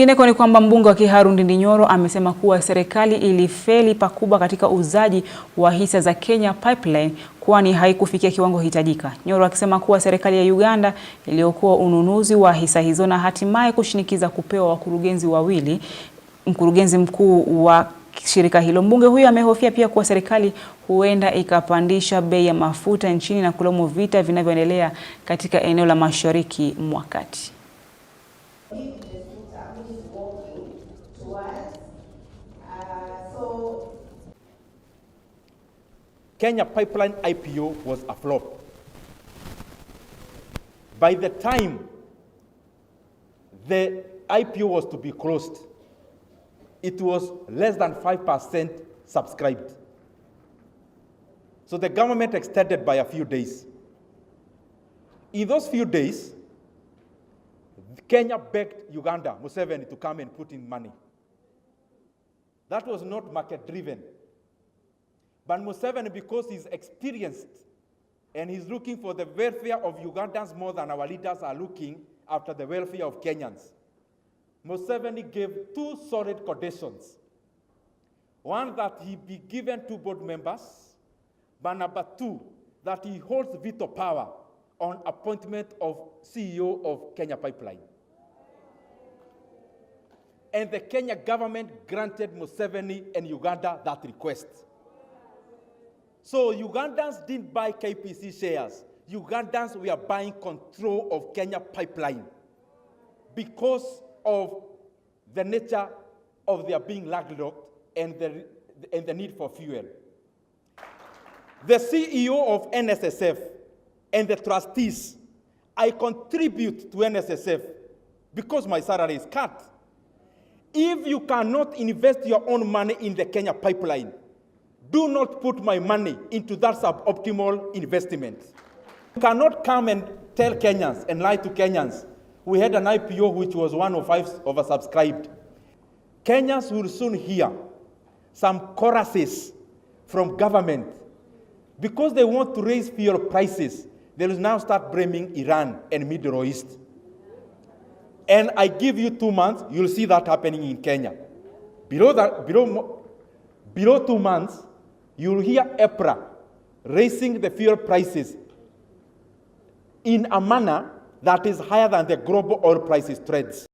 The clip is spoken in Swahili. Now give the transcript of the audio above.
Ineko ni kwamba mbunge wa Kiharu Ndindi Nyoro amesema kuwa serikali ilifeli pakubwa katika uuzaji wa hisa za Kenya Pipeline kwani haikufikia kiwango hitajika. Nyoro akisema kuwa serikali ya Uganda iliokuwa ununuzi wa hisa hizo na hatimaye kushinikiza kupewa wakurugenzi wawili, mkurugenzi mkuu wa shirika hilo. Mbunge huyo amehofia pia kuwa serikali huenda ikapandisha bei ya mafuta nchini na kulaumu vita vinavyoendelea katika eneo la Mashariki mwa Kati. Kenya Pipeline IPO was a flop. By the time the IPO was to be closed, it was less than 5% subscribed. So the government extended by a few days. In those few days, Kenya begged Uganda, Museveni, to come and put in money. That was not market-driven. But Museveni, because he's experienced and he's looking for the welfare of Ugandans more than our leaders are looking after the welfare of Kenyans, Museveni gave two solid conditions. One, that he be given 2 board members, but number 2, that he holds veto power on appointment of CEO of Kenya Pipeline. And the Kenya government granted Museveni and Uganda that request. So Ugandans didn't buy KPC shares. Ugandans were buying control of Kenya Pipeline because of the nature of their being landlocked and the need for fuel. The CEO of NSSF and the trustees, I contribute to NSSF because my salary is cut. If you cannot invest your own money in the Kenya Pipeline, do not put my money into that suboptimal investment. You cannot come and tell Kenyans and lie to Kenyans. We had an IPO which was 1 of 5 oversubscribed. Kenyans will soon hear some choruses from government. Because they want to raise fuel prices, they will now start blaming Iran and Middle East. And I give you 2 months, you'll see that happening in Kenya. Below 2 months, you'll hear EPRA raising the fuel prices in a manner that is higher than the global oil prices trends.